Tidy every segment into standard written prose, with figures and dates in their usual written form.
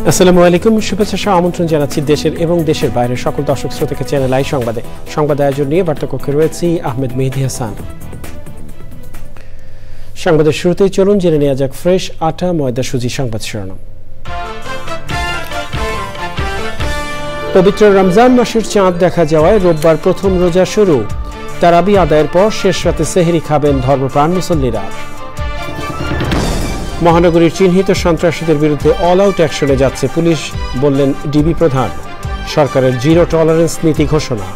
আসসালামু আলাইকুম, শুভেচ্ছা সহ আমন্ত্রণ জানাচ্ছি দেশের এবং দেশের বাইরের সকল দর্শক শ্রোতাকে চ্যানেল আই সংবাদে। সংবাদ আয়োজন নিয়ে বার্তাকক্ষে রয়েছি আহমেদ মেহেদী হাসান। সংবাদের শুরুতেই চলুন জেনে নেওয়া যাক ফ্রেশ আটা ময়দা সুজি সংবাদ শিরোনাম। পবিত্র রমজান মাসের চাঁদ দেখা যাওয়ায় রোববার প্রথম রোজা শুরু। তারাবি আদায়ের পর শেষ রাতে সেহরি খাবেন ধর্মপ্রাণ মুসল্লিরা। মহানগরীর চিহ্নিত সন্ত্রাসীদের বিরুদ্ধে অল আউট অ্যাকশনে যাচ্ছে পুলিশ, বললেন ডিবি প্রধান। সরকারের জিরো টলারেন্স নীতি ঘোষণা।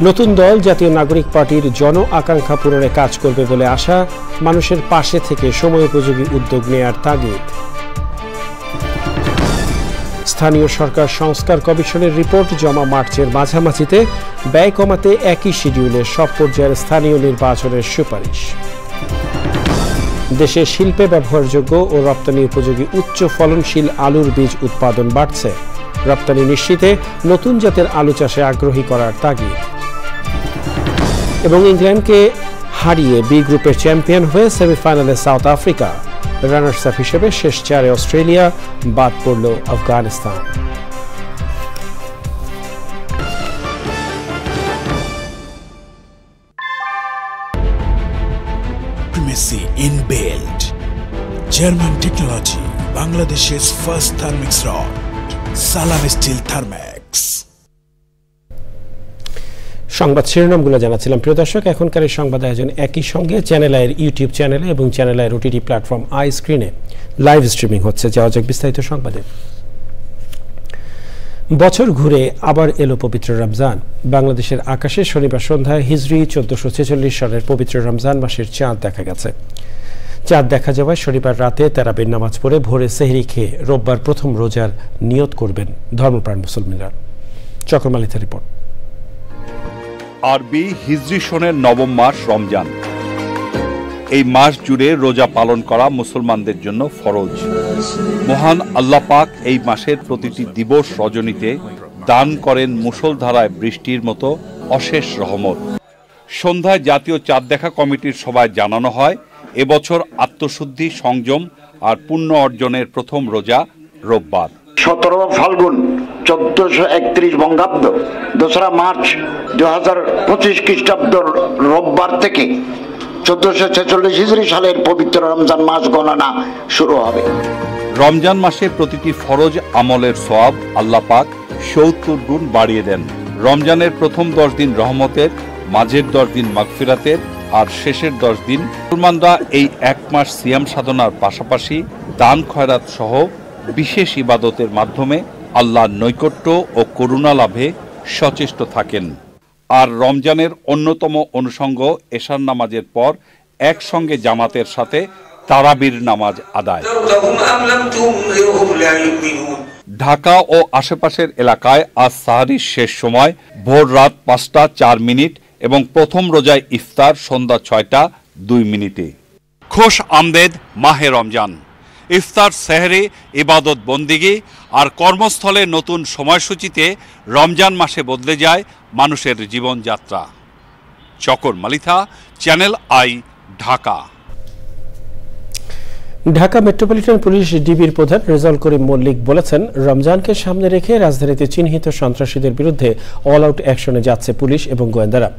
নতুন দল জাতীয় নাগরিক পার্টির জন আকাঙ্ক্ষা পূরণে কাজ করবে বলে আশা, মানুষের পাশে থেকে সময়োপযোগী উদ্যোগ নেয়ার তাগিদ। স্থানীয় সরকার সংস্কার কমিশনের রিপোর্ট জমা মার্চের মাঝামাঝিতে, ব্যয় কমাতে একই শিডিউলে সব পর্যায়ের স্থানীয় নির্বাচনের সুপারিশ। দেশে শিল্পে ব্যবহারযোগ্য ও রপ্তানি উপযোগী উচ্চ ফলনশীল আলুর বীজ উৎপাদন বাড়ছে। রপ্তানি নিশ্চিতে নতুন জাতের আলু চাষে আগ্রহী করার তাগিদ। এবং ইংল্যান্ডকে হারিয়ে বি গ্রুপের চ্যাম্পিয়ন হয়ে সেমিফাইনালে সাউথ আফ্রিকা। রানার্স আপ হিসেবে শেষ চারে অস্ট্রেলিয়া, বাদ পড়ল Afghanistan. Inbuilt German technology, Bangladesh's first thermix rod, Salam Steel Thermax. সংবাদ শিরোনামগুলো জানাচ্ছিলাম প্রিয় দর্শক। এখনকার এই সংবাদ আয়োজন একই সঙ্গে চ্যানেল আইয়ের ইউটিউব চ্যানেলে এবং চ্যানেল আইয়ের ওটিটি প্ল্যাটফর্ম আই স্ক্রিনে লাইভ স্ট্রিমিং হচ্ছে। যাওয়া যাক বিস্তারিত সংবাদে। বছর ঘুরে আবার এলো পবিত্র রমজান। বাংলাদেশের আকাশে শনিবার সন্ধ্যায় হিজরি 1446 সনের পবিত্র রমজান মাসের চাঁদ দেখা গেছে। চাঁদ দেখা যাওয়ায় শনিবার রাতে তারাবির নামাজ পড়ে ভোরে সেহরি খেয়ে রোববার প্রথম রোজার নিয়ত করবেন ধর্মপ্রাণ মুসলমানরা। চক্রমালিতার রিপোর্ট। আরবি হিজরি সনের নবম মাস রমজান। এই মাস জুড়ে রোজা পালন করা মুসলমানদের জন্য ফরজ। মহান আল্লাহ পাক এই মাসের প্রতিটি দিবস রজনীতে দান করেন মুষলধারায় বৃষ্টির মতো অশেষ রহমত। সন্ধ্যায় জাতীয় চাঁদ দেখা কমিটির সভায় জানানো হয়, এবছর আত্মশুদ্ধি, সংযম আর পুণ্য অর্জনের প্রথম রোজা রোববার। 17 ফাল্গুন 1431 বঙ্গাব্দ, 2 মার্চ 2025 খ্রিস্টাব্দ রোববার থেকে 1446 হিজরি সালের পবিত্র রমজান মাস গণনা শুরু হবে। রমজান মাসে প্রতিটি ফরজ আমলের সওয়াব আল্লাহ পাক 70 গুণ বাড়িয়ে দেন। রমজানের প্রথম 10 দিন রহমতের, মাঝের 10 দিন মাগফিরাতের আর শেষের 10 দিন মুসলমানরা এই এক মাস সিয়াম সাধনার পাশাপাশি দান খয়রাত সহ বিশেষ ইবাদতের মাধ্যমে আল্লাহর নৈকট্য ও করুণা লাভে সচেষ্ট থাকেন। আর রমজানের অন্যতম অনুষঙ্গ এশার নামাজের পর একসঙ্গে জামাতের সাথে তারাবির নামাজ আদায়। ঢাকা ও আশেপাশের এলাকায় আজ সাহারির শেষ সময় ভোর রাত 5টা 4 এবং প্রথম রোজায় ইফতার সন্ধ্যা 6টা 2। খোশ আমদেদ মাহে রমজান। ইফতার, সেহরি, ইবাদত বন্দিগি আর কর্মস্থলে নতুন সময়সূচিতে রমজান মাসে বদলে যায় মানুষের জীবনযাত্রা। Chakor Malitha, Channel I, Dhaka. Dhaka metropolitan police ডিবির প্রধান রেজাউল করিম মল্লিক বলেছেন, রমজানকে সামনে রেখে রাজধানীতে চিহ্নিত সন্ত্রাসীদের বিরুদ্ধে অল আউট অ্যাকশনে যাচ্ছে পুলিশ এবং গোয়েন্দারা।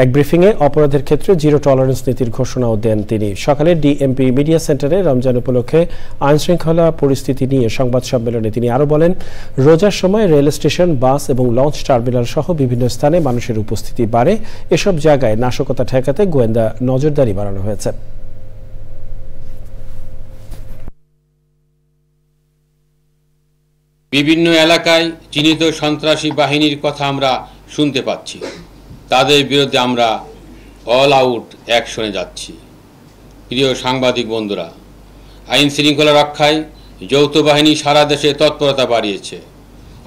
এক ব্রিফিংয়ে অপরাধের ক্ষেত্রে জিরো টলারেন্স নীতির ঘোষণাও দেন তিনি। সকালে ডিএমপি মিডিয়া সেন্টারে রমজান উপলক্ষে আইনশৃঙ্খলা পরিস্থিতি নিয়ে সংবাদ সম্মেলনে তিনি আরও বলেন, রোজার সময় রেল স্টেশন, বাস এবং লঞ্চ টার্মিনাল সহ বিভিন্ন স্থানে মানুষের উপস্থিতি বাড়ে। এসব জায়গায় নাশকতা ঠেকাতে গোয়েন্দা নজরদারি বাড়ানো হয়েছে। বিভিন্ন এলাকায় চিহ্নিত সন্ত্রাসী বাহিনীর কথা আমরা শুনতে পাচ্ছি। তাদের বিরুদ্ধে আমরা অল আউট অ্যাকশনে যাচ্ছি। প্রিয় সাংবাদিক বন্ধুরা, আইন শৃঙ্খলা রক্ষায় যৌথ বাহিনী সারা দেশে তৎপরতা বাড়িয়েছে।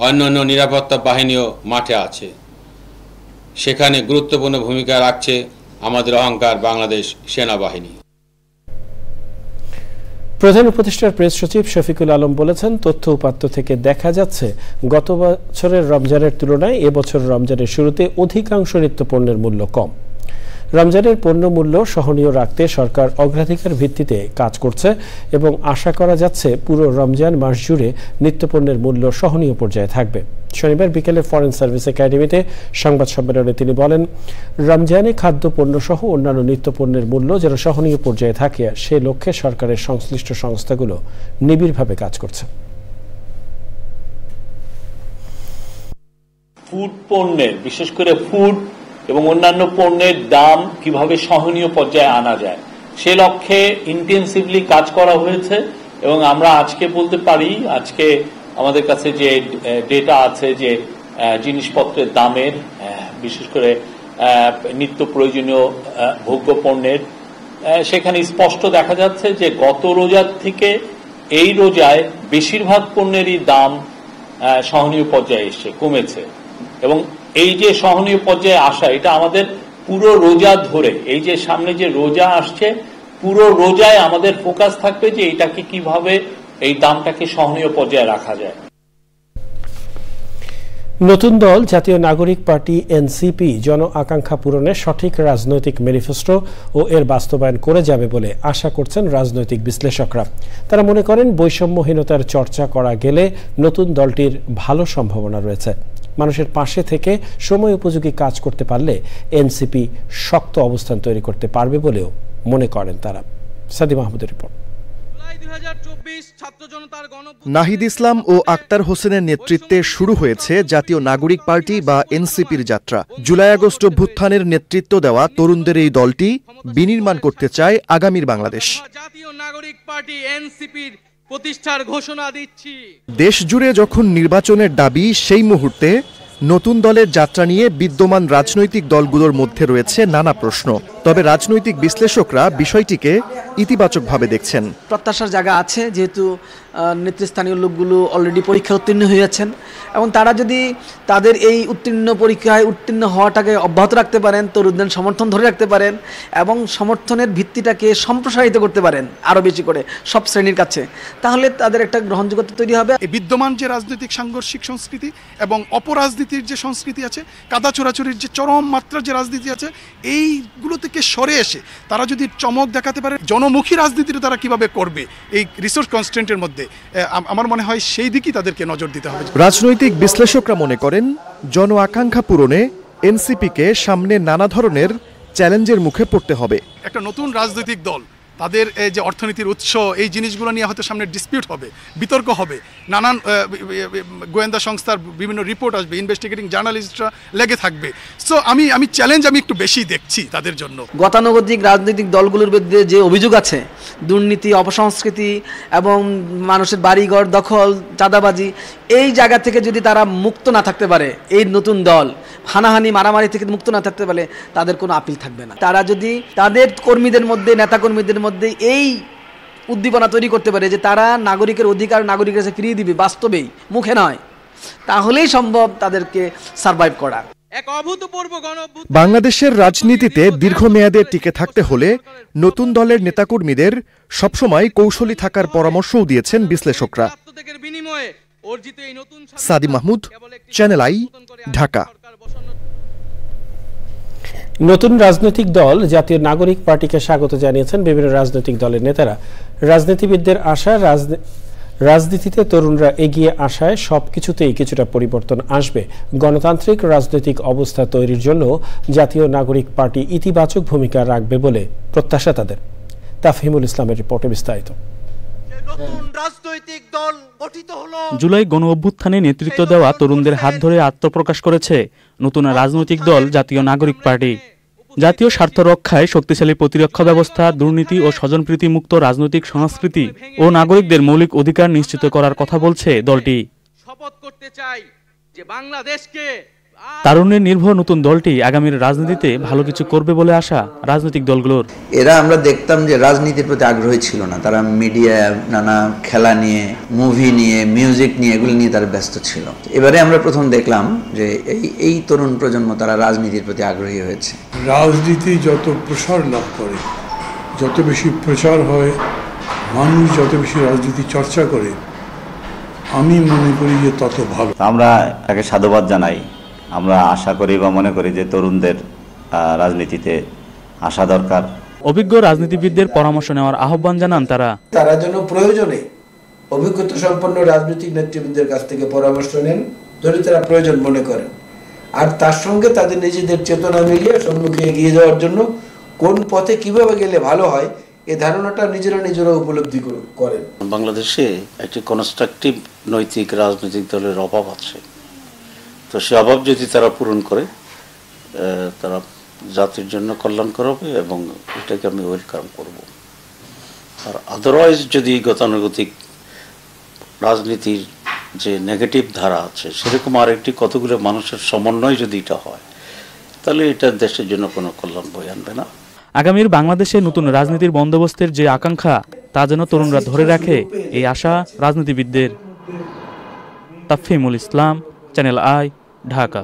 অন্যান্য নিরাপত্তা বাহিনীও মাঠে আছে। সেখানে গুরুত্বপূর্ণ ভূমিকা রাখছে আমাদের অহংকার বাংলাদেশ সেনাবাহিনী। প্রধান উপদেষ্টার প্রেস সচিব শফিকুল আলম বলেছেন, তথ্য উপাত্ত থেকে দেখা যাচ্ছে গত বছরের রমজানের তুলনায় এবছর রমজানের শুরুতে অধিকাংশ নিত্যপণ্যের মূল্য কম। রমজানের পণ্য মূল্য সহনীয় রাখতে সরকার অগ্রাধিকার ভিত্তিতে কাজ করছে এবং আশা করা যাচ্ছে পুরো রমজান মাস জুড়ে নিত্যপণ্যের মূল্য সহনীয় পর্যায়ে থাকবে। শনিবার বিকেলে ফরেন সার্ভিস একাডেমিতে সংবাদ সম্মেলনে তিনি বলেন, রমজানে খাদ্যপণ্য সহ অন্যান্য নিত্যপণ্যের মূল্য যেন সহনীয় পর্যায়ে থাকে সে লক্ষ্যে সরকারের সংশ্লিষ্ট সংস্থাগুলো নিবিড়ভাবে কাজ করছে। ফুড পণ্যের, বিশেষ করে ফুড এবং অন্যান্য পণ্যের দাম কিভাবে সহনীয় পর্যায়ে আনা যায় সে লক্ষ্যে ইন্টেন্সিভলি কাজ করা হয়েছে এবং আমরা আজকে বলতে পারি, আজকে আমাদের কাছে যে ডেটা আছে যে জিনিসপত্রের দামের, বিশেষ করে নিত্য প্রয়োজনীয় ভোগ্য পণ্যের, সেখানে স্পষ্ট দেখা যাচ্ছে যে গত রোজার থেকে এই রোজায় বেশিরভাগ পণ্যেরই দাম সহনীয় পর্যায়ে এসে কমেছে। এবং এই যে সহনীয় পর্যায়ে আসা, এটা আমাদের পুরো রোজা ধরে, এই যে সামনে যে রোজা আসছে পুরো রোজায় আমাদের ফোকাস থাকবে যে এটাকে কিভাবে এই দামটাকে সহনীয় পর্যায়ে রাখা যায়। নতুন দল জাতীয় নাগরিক পার্টি এনসিপি জন আকাঙ্ক্ষা পূরণে সঠিক রাজনৈতিক ম্যানিফেস্টো ও এর বাস্তবায়ন করে যাবে বলে আশা করছেন রাজনৈতিক বিশ্লেষকরা। তারা মনে করেন, বৈষম্যহীনতার চর্চা করা গেলে নতুন দলটির ভালো সম্ভাবনা রয়েছে। মানুষের পাশে থেকে সময় উপযোগী কাজ করতে পারলে এনসিপি শক্ত অবস্থান তৈরি করতে পারবে বলেও মনে করেন তারা। সাদি মাহমুদের রিপোর্ট। নাহিদ ইসলাম ও আক্তার হোসেনের নেতৃত্বে শুরু হয়েছে জাতীয় নাগরিক পার্টি বা এনসিপির যাত্রা। জুলাই আগস্ট অভ্যুত্থানের নেতৃত্ব দেওয়া তরুণদের এই দলটি বিনির্মাণ করতে চায় আগামীর বাংলাদেশ। জাতীয় নাগরিক পার্টি এনসিপির প্রতিষ্ঠার ঘোষণা দিচ্ছি। দেশ জুড়ে যখন নির্বাচনের দাবি, সেই মুহূর্তে নতুন দলের যাত্রা নিয়ে বিদ্যমান রাজনৈতিক দলগুলোর মধ্যে রয়েছে নানা প্রশ্ন। তবে রাজনৈতিক বিশ্লেষকরা বিষয়টিকে ইতিবাচকভাবে দেখছেন। প্রত্যাশার জায়গা আছে, যেহেতু নেতৃস্থানীয় লোকগুলো অলরেডি পরীক্ষা উত্তীর্ণ হয়েছেন এবং তারা যদি তাদের এই পরীক্ষায় উত্তীর্ণ হওয়াটাকে অব্যাহত রাখতে পারেন, তরুণদের সমর্থন ধরে রাখতে পারেন এবং সমর্থনের ভিত্তিটাকে সম্প্রসারিত করতে পারেন আরও বেশি করে সব শ্রেণীর কাছে, তাহলে তাদের একটা গ্রহণযোগ্যতা তৈরি হবে। বিদ্যমান যে রাজনৈতিক সাংঘর্ষিক সংস্কৃতি এবং অপরাজনীতির যে সংস্কৃতি আছে, কাদা চোরাচুরির যে চরম মাত্রার যে রাজনীতি আছে, এইগুলো থেকে সরে এসে তারা যদি চমক দেখাতে পারে, জনমুখী রাজনীতিটা তারা কিভাবে করবে এই রিসোর্স কনস্ট্রেন্টের মধ্যে, আমার মনে হয় সেই দিকেই তাদেরকে নজর দিতে হবে। রাজনৈতিক বিশ্লেষকরা মনে করেন, জন আকাঙ্ক্ষা পূরণে এনসিপিকে সামনে নানা ধরনের চ্যালেঞ্জের মুখে পড়তে হবে। একটা নতুন রাজনৈতিক দল, তাদের যে অর্থনীতির উৎস, এই জিনিসগুলো নিয়ে হয়তো সামনে ডিসপিউট হবে, বিতর্ক হবে, নানান গোয়েন্দা সংস্থার বিভিন্ন রিপোর্ট আসবে, ইনভেস্টিগেটিং জার্নালিস্টরা লেগে থাকবে। সো আমি চ্যালেঞ্জ একটু বেশি দেখছি তাদের জন্য। গতানুগতিক রাজনৈতিক দলগুলোর বিরুদ্ধে যে অভিযোগ আছে, দুর্নীতি, অপসংস্কৃতি এবং মানুষের বাড়িঘর দখল, চাঁদাবাজি, এই জায়গা থেকে যদি তারা মুক্ত না থাকতে পারে, এই নতুন দল হানাহানি মারামারি থেকে মুক্ত না থাকতে পারে, তাদের কোনো আপিল থাকবে না। তারা যদি তাদের কর্মীদের মধ্যে, নেতাকর্মীদের মধ্যে এই উদ্দীপনা তৈরি করতে পারে যে তারা নাগরিকের অধিকার নাগরিকের কাছে ফিরিয়ে দিবে, বাস্তবেই মুখে নয়, তাহলেই সম্ভব তাদেরকে সারভাইভ করা। বাংলাদেশের রাজনীতিতে দীর্ঘমেয়াদে টিকে থাকতে হলে নতুন দলের নেতাকর্মীদের সবসময় কৌশলী থাকার পরামর্শও দিয়েছেন বিশ্লেষকরা। সাদি মাহমুদ, চ্যানেল আই, ঢাকা। নতুন রাজনৈতিক দল জাতীয় নাগরিক পার্টিকে স্বাগত জানিয়েছেন বিভিন্ন রাজনৈতিক দলের নেতারা। রাজনীতিবিদদের আশা, রাজনীতিতে তরুণরা এগিয়ে আসায় সবকিছুতেই কিছুটা পরিবর্তন আসবে। গণতান্ত্রিক রাজনৈতিক অবস্থা তৈরির জন্য জাতীয় নাগরিক পার্টি ইতিবাচক ভূমিকা রাখবে বলে প্রত্যাশা তাদের। তাফহিমুল ইসলামের রিপোর্টে বিস্তারিত। জুলাই গণ অভ্যুত্থানে নেতৃত্ব দেওয়া তরুণদের হাত ধরে আত্মপ্রকাশ করেছে নতুন রাজনৈতিক দল জাতীয় নাগরিক পার্টি। জাতীয় স্বার্থ রক্ষায় শক্তিশালী প্রতিরক্ষা ব্যবস্থা, দুর্নীতি ও স্বজনপ্রীতি মুক্ত রাজনৈতিক সংস্কৃতি ও নাগরিকদের মৌলিক অধিকার নিশ্চিত করার কথা বলছে দলটি। শপথ করতে চাই যে বাংলাদেশকে তারুণ্যের নির্ভর নতুন দলটি আগামীর রাজনীতিতে ভালো কিছু করবে বলে আশা রাজনৈতিক দলগুলোর। এরা আমরা দেখতাম যে রাজনীতির প্রতি আগ্রহী ছিল না, তারা মিডিয়া, নানা খেলা নিয়ে, মুভি নিয়ে, মিউজিক নিয়ে, এগুলো নিয়ে তারা ব্যস্ত ছিল। এবারে আমরা প্রথম দেখলাম যে এই তরুণ প্রজন্ম তারা রাজনীতির প্রতি আগ্রহী হয়েছে। রাজনীতি যত প্রসার লাভ করে, যত বেশি প্রচার হয়, মানুষ যত বেশি রাজনীতি চর্চা করে, আমি মনে করি যে তত ভালো। আমরা তাকে সাধুবাদ জানাই। আমরা আশা করি বা মনে করি যে তরুণদের রাজনীতিতে আসা দরকার। অভিজ্ঞ রাজনীতিবিদদের পরামর্শ নেওয়ার আহ্বান জানান তারা। তারা যেন প্রয়োজনে অভিজ্ঞতা সম্পন্ন রাজনৈতিক নেতৃবৃন্দের কাছ থেকে পরামর্শ নেন যদি তারা প্রয়োজন মনে করেন, আর তার সঙ্গে তাদের নিজেদের চেতনা মিলিয়ে সম্মুখে এগিয়ে যাওয়ার জন্য কোন পথে কিভাবে গেলে ভালো হয় এই ধারণাটা নিজেরা উপলব্ধি করেন। বাংলাদেশে একটি কনস্ট্রাকটিভ নৈতিক রাজনৈতিক দলের অভাব আছে, তো সে অভাব যদি তারা পূরণ করে তারা জাতির জন্য কল্যাণকর হবে এবং এটাকে আমি ওয়েলকাম করব। আর আদারওয়াইজ যদি গতানুগতিক রাজনীতির যে নেগেটিভ ধারা আছে সেরকম আরেকটি কতগুলো মানুষের সমন্বয় যদি এটা হয় তাহলে এটা দেশের জন্য কোনো কল্যাণ বয়ে আনবে না। আগামীর বাংলাদেশে নতুন রাজনীতির বন্দোবস্তের যে আকাঙ্ক্ষা তা যেন তরুণরা ধরে রাখে, এই আশা রাজনীতিবিদদের। তাফহিমুল ইসলাম, চ্যানেল আই, ঢাকা।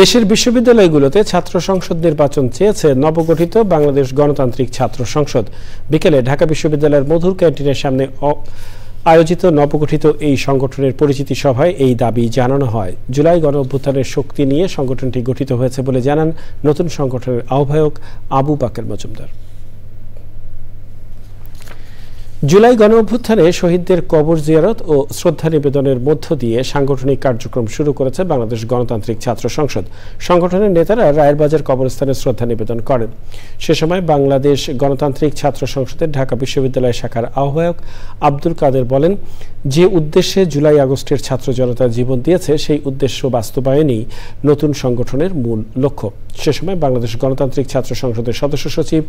দেশের বিশ্ববিদ্যালয়গুলোতে ছাত্র সংসদ নির্বাচন চেয়েছে নবগঠিত বাংলাদেশ গণতান্ত্রিক ছাত্র সংসদ। বিকেলে ঢাকা বিশ্ববিদ্যালয়ের মধুর ক্যান্টিনের সামনে আয়োজিত নবগঠিত এই সংগঠনের পরিচিতি সভায় এই দাবি জানানো হয়। জুলাই গণ অভ্যুত্থানের শক্তি নিয়ে সংগঠনটি গঠিত হয়েছে বলে জানান নতুন সংগঠনের আহ্বায়ক আবু বাকের মজুমদার। জুলাই গণ অভ্যুত্থানে শহীদদের কবর জিয়ারত ও শ্রদ্ধা নিবেদনের মধ্য দিয়ে সাংগঠনিক কার্যক্রম শুরু করেছে বাংলাদেশ গণতান্ত্রিক ছাত্র সংসদ। সংগঠনের নেতারা রায়েরবাজার কবরস্থানে শ্রদ্ধা নিবেদন করেন। সে সময় বাংলাদেশ গণতান্ত্রিক ছাত্র সংসদের ঢাকা বিশ্ববিদ্যালয় শাখার আহ্বায়ক আব্দুল কাদের বলেন, যে উদ্দেশ্যে জুলাই আগস্টের ছাত্র জনতা জীবন দিয়েছে সেই উদ্দেশ্য বাস্তবায়নই নতুন সংগঠনের মূল লক্ষ্য। সে সময় বাংলাদেশ গণতান্ত্রিক ছাত্র সংসদের সদস্য সচিব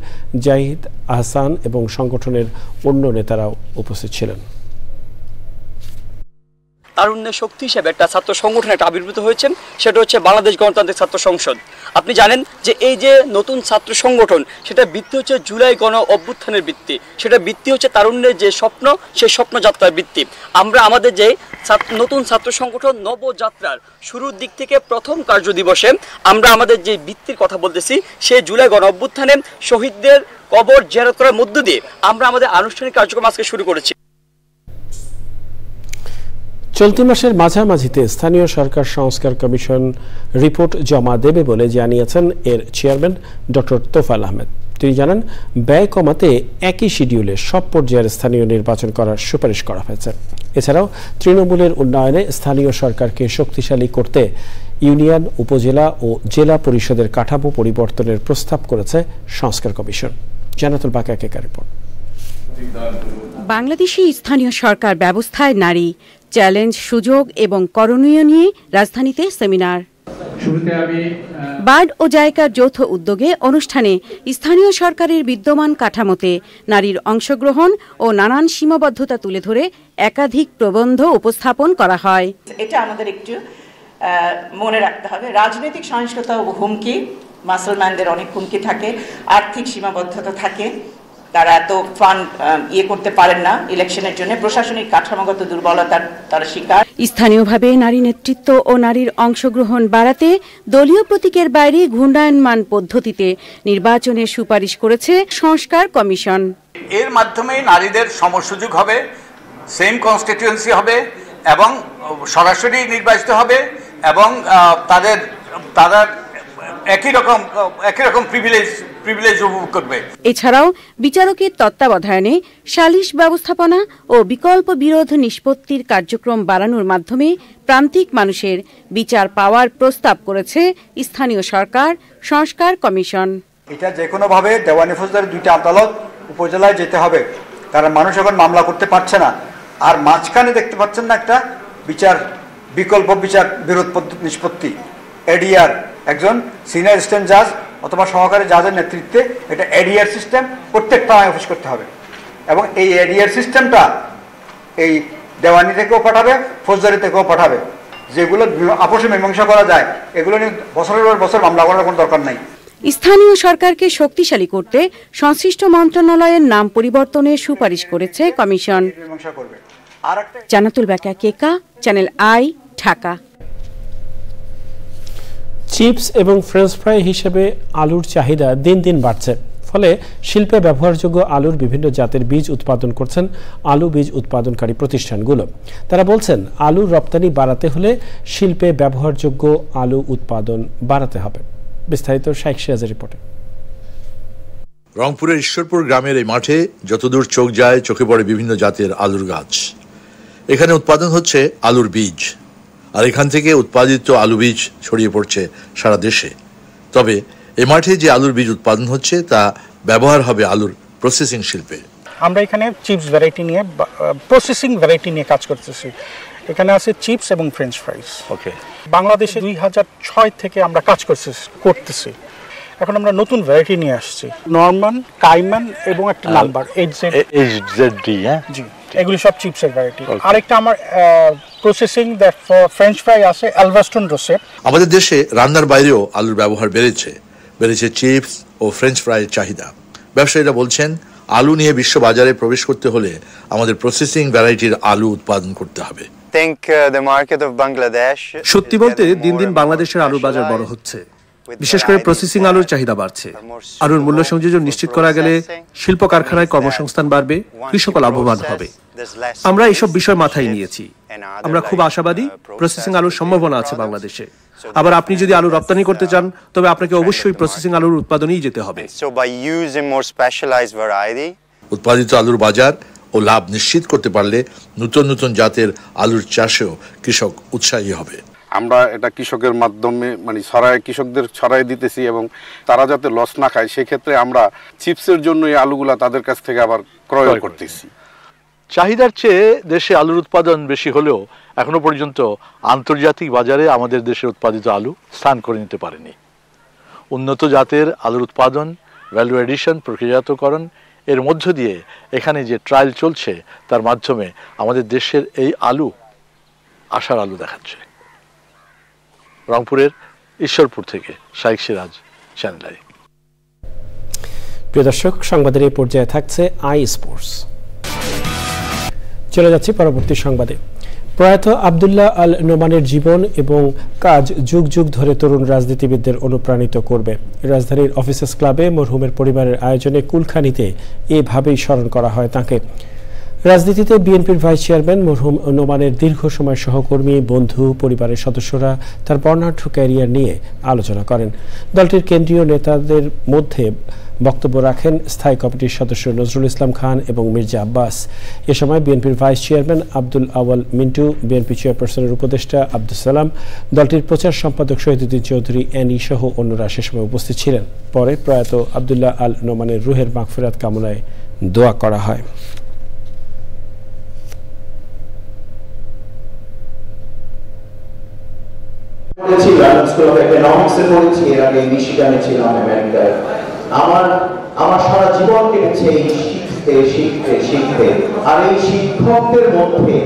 জাহিদ আহসান এবং সংগঠনের অন্য নেতারাও উপস্থিত ছিলেন। তারুণ্যের শক্তি হিসেবে একটা ছাত্র সংগঠন একটা আবির্ভূত হয়েছে, সেটা হচ্ছে বাংলাদেশ গণতান্ত্রিক ছাত্র সংসদ। আপনি জানেন যে এই যে নতুন ছাত্র সংগঠন সেটা ভিত্তি হচ্ছে জুলাই গণ অভ্যুত্থানের ভিত্তি, সেটা ভিত্তি হচ্ছে তারুণ্যের যে স্বপ্ন সেই স্বপ্নযাত্রার ভিত্তি। আমরা আমাদের যে নতুন ছাত্র সংগঠন নবযাত্রার শুরুর দিক থেকে প্রথম কার্য দিবসে আমরা আমাদের যে ভিত্তির কথা বলতেছি সেই জুলাই গণ অভ্যুত্থানে শহীদদের কবর জিয়ারত করার মধ্য দিয়ে আমরা আমাদের আনুষ্ঠানিক কার্যক্রম আজকে শুরু করেছি। চলতি মাসের মাঝামাঝিতে স্থানীয় সরকার সংস্কার কমিশন রিপোর্ট জমা দেবে বলে জানিয়েছেন এর চেয়ারম্যান ডক্টর তোফায়েল আহমেদ। তিনি জানান, ব্যয় কমাতে একই শিডিউলে সব পর্যায়ের স্থানীয় নির্বাচন করার সুপারিশ করা হয়েছে। এছাড়াও তৃণমূলের উন্নয়নে স্থানীয় সরকারকে শক্তিশালী করতে ইউনিয়ন, উপজেলা ও জেলা পরিষদের কাঠামো পরিবর্তনের প্রস্তাব করেছে সংস্কার কমিশন। জান্নাতুল বাকা একেকার রিপোর্ট। বাংলাদেশি স্থানীয় সরকার ব্যবস্থায় নারী, চ্যালেঞ্জ, সুযোগ এবং করণীয় নিয়ে রাজধানীতে সেমিনার। বার্ড ও জায়কার যৌথ উদ্যোগে অনুষ্ঠানে স্থানীয় সরকারের বিদ্যমান কাঠামোতে নারীর অংশগ্রহণ ও নানান সীমাবদ্ধতা তুলে ধরে একাধিক প্রবন্ধ উপস্থাপন করা হয়। এটা আমাদের একটু মনে রাখতে হবে, রাজনৈতিক সহিংসতা ও হুমকি, মুসলমানদের অনেক হুমকি থাকে, আর্থিক সীমাবদ্ধতা থাকে, তারা এত ফান্ড করতে পারেন না ইলেকশনের জন্য, প্রশাসনিক কাঠামোগত দুর্বলতার তারা শিকার। স্থানীয়ভাবে নারী নেতৃত্ব ও নারীর অংশগ্রহণ বাড়াতে দলীয় প্রতীকের বাইরে ঘূর্ণায়মান পদ্ধতিতে নির্বাচনের সুপারিশ করেছে সংস্কার কমিশন। এর মাধ্যমে নারীদের সমসুযোগ হবে, সেম কনস্টিটিউয়েন্সি হবে এবং সরাসরি নির্বাচিত হবে এবং তাদের একই রকম প্রিভিলেজ উপভোগ করবে। এছাড়াও বিচারকের তত্ত্বাবধানে সালিশ ব্যবস্থাপনা ও বিকল্প বিরোধ নিষ্পত্তির কার্যক্রম বাড়ানোর মাধ্যমে প্রান্তিক মানুষের বিচার পাওয়ার প্রস্তাব করেছে স্থানীয় সরকার সংস্কার কমিশন। এটা যে কোনোভাবে দেওয়ানি ফৌজদারি দুইটা আদালত উপজেলায় যেতে হবে, কারণ মানুষ এখন মামলা করতে পারছে না। আর মাঝখানে দেখতে পাচ্ছেন না একটা বিকল্প বিচার বিরোধ নিষ্পত্তি, এডিআর, একজন সিনিয়র অ্যাসিস্ট্যান্ট জাজ অথবা সহকারী জাজের নেতৃত্বে এটা এডিআর সিস্টেম প্রত্যেক থানায় অফিস করতে হবে এবং এই এডিআর সিস্টেমটা এই দেওয়ানি থেকেও পাঠাবে, ফৌজদারি থেকেও পাঠাবে যেগুলো আপোষে মীমাংসা করা যায় এগুলো নিয়ে বছরের পর বছর মামলা করার কোনো দরকার নাই। স্থানীয় সরকারকে শক্তিশালী করতে সংশ্লিষ্ট মন্ত্রণালয়ের নাম পরিবর্তনের সুপারিশ করেছে commission. Jannatul Baka, Keka, Channel I, Dhaka. Chips এবং ফ্রেঞ্চ ফ্রাই হিসেবে আলুর চাহিদা দিন দিন বাড়ছে, ফলে শিল্পে ব্যবহারযোগ্য আলুর বিভিন্ন জাতের বীজ উৎপাদন করছেন আলু বীজ উৎপাদনকারী প্রতিষ্ঠানগুলো। তারা বলছেন, আলুর রপ্তানি বাড়াতে হলে শিল্পে ব্যবহারযোগ্য আলু উৎপাদন বাড়াতে হবে। বিস্তারিত শাইখ সিরাজের রিপোর্টে। রংপুরের ঈশ্বরপুর গ্রামের এই মাঠে যতদূর চোখ যায় চোখে পড়ে বিভিন্ন জাতের আলুর গাছ। এখানে উৎপাদন হচ্ছে আলুর বীজ, আর এখান থেকে উৎপাদিত আলু বীজ ছড়িয়ে পড়ছে সারা দেশে। তবে এ মাঠে যে আলুর বীজ উৎপাদন হচ্ছে তা ব্যবহার হবে আলুর প্রসেসিং শিল্পে। আমরা এখানে চিপস ভ্যারাইটি নিয়ে, প্রসেসিং ভ্যারাইটি নিয়ে কাজ করতেছি। এখানে আছে চিপস এবং ফ্রেঞ্চ ফ্রাইস। ওকে, বাংলাদেশে 2006 থেকে আমরা কাজ করতেছি। এখন আমরা নতুন ভ্যারাইটি নিয়ে আসছি, নরমান, কাইমান এবং একটা নাম্বার HZD। জি, এগুলি সব চিপসের ভ্যারাইটি। আরেকটা আমার processing that for French fry আছে এলভাস্টন রোসেট। আমাদের দেশে রান্নার বাইরেও আলুর ব্যবহার বেড়েছে চিপস ও ফ্রেঞ্চ ফ্রাইয়ের চাহিদা। ব্যবসায়ীরা বলছেন, আলু নিয়ে বিশ্ব বাজারে প্রবেশ করতে হলে আমাদের প্রসেসিং ভ্যারাইটির আলু উৎপাদন করতে হবে। সত্যি বলতে দিন দিন বাংলাদেশের আলুর বাজার বড় হচ্ছে, বিশেষ করে প্রসেসিং আলুর চাহিদা বাড়ছে। আলুর মূল্য সংযোজন নিশ্চিত করা গেলে শিল্প কারখানায় কর্মসংস্থান বাড়বে, কৃষক লাভবান হবে। আমরা এইসব বিষয় মাথায় নিয়েছি। আমরা খুব আশাবাদী প্রসেসিং আলুর সম্ভাবনা আছে বাংলাদেশে। আবার আপনি যদি আলু রপ্তানি করতে চান তবে আপনাকে অবশ্যই প্রসেসিং আলুর উৎপাদনেই যেতে হবে। উৎপাদিত আলুর বাজার ও লাভ নিশ্চিত করতে পারলে নতুন নতুন জাতের আলুর চাষেও কৃষক উৎসাহী হবে। আমরা এটা কৃষকের মাধ্যমে কৃষকদের ছড়াই দিতেছি এবং তারা যাতে লস না খায় সেক্ষেত্রে আমরা চিপসের জন্য এই আলুগুলা তাদের কাছ থেকে আবার ক্রয় করতেছি। চাহিদার চেয়ে দেশে আলুর উৎপাদন বেশি হলেও এখনো পর্যন্ত আন্তর্জাতিক বাজারে আমাদের দেশের উৎপাদিত আলু স্থান করে নিতে পারেনি। উন্নত জাতের আলুর উৎপাদন, ভ্যালু এডিশন, প্রক্রিয়াজাতকরণ এর মধ্য দিয়ে এখানে যে ট্রায়াল চলছে তার মাধ্যমে আমাদের দেশের এই আলু আশার আলু দেখাচ্ছে। রংপুরের ঈশ্বরপুর থেকে শাইখ সিরাজ, চ্যানেল আই। প্রিয় দর্শক, সংবাদের এই পর্যায়ে থাকছে আই স্পোর্টস। চলে যাচ্ছি পরবর্তী সংবাদে। প্রয়াত আব্দুল্লাহ আল নোমানের জীবন এবং কাজ যুগ যুগ ধরে তরুণ রাজনীতিবিদদের অনুপ্রাণিত করবে। রাজধানীর অফিসার্স ক্লাবে মরহুমের পরিবারের আয়োজনে কুলখানিতে এভাবেই স্মরণ করা হয় তাঁকে। রাজনীতিতে বিএনপির ভাইস চেয়ারম্যান মরহুম নোমানের দীর্ঘ সময় সহকর্মী, বন্ধু, পরিবারের সদস্যরা তার বর্ণাঢ্য ক্যারিয়ার নিয়ে আলোচনা করেন। দলটির কেন্দ্রীয় নেতাদের মধ্যে বক্তব্য রাখেন স্থায়ী কমিটির সদস্য নজরুল ইসলাম খান এবং মির্জা আব্বাস। এ সময় বিএনপির ভাইস চেয়ারম্যান আব্দুল আওয়াল মিন্টু, বিএনপি চেয়ারপারসনের উপদেষ্টা আব্দুল সালাম, দলটির প্রচার সম্পাদক শহীদুদ্দিন চৌধুরী অ্যানি সহ অন্যরা সে সময় উপস্থিত ছিলেন। পরে প্রয়াত আব্দুল্লাহ আল নোমানের রুহের মাগফিরাত কামনায় দোয়া করা হয়। স্কুল অফ ইকোনমিক্সে পড়েছি, এর আগে মিশিগানে ছিলাম আমেরিকায়। আমার সারা জীবন কেটেছে এই শিখতে শিখতে শিখতে। আর এই শিক্ষকদের মধ্যে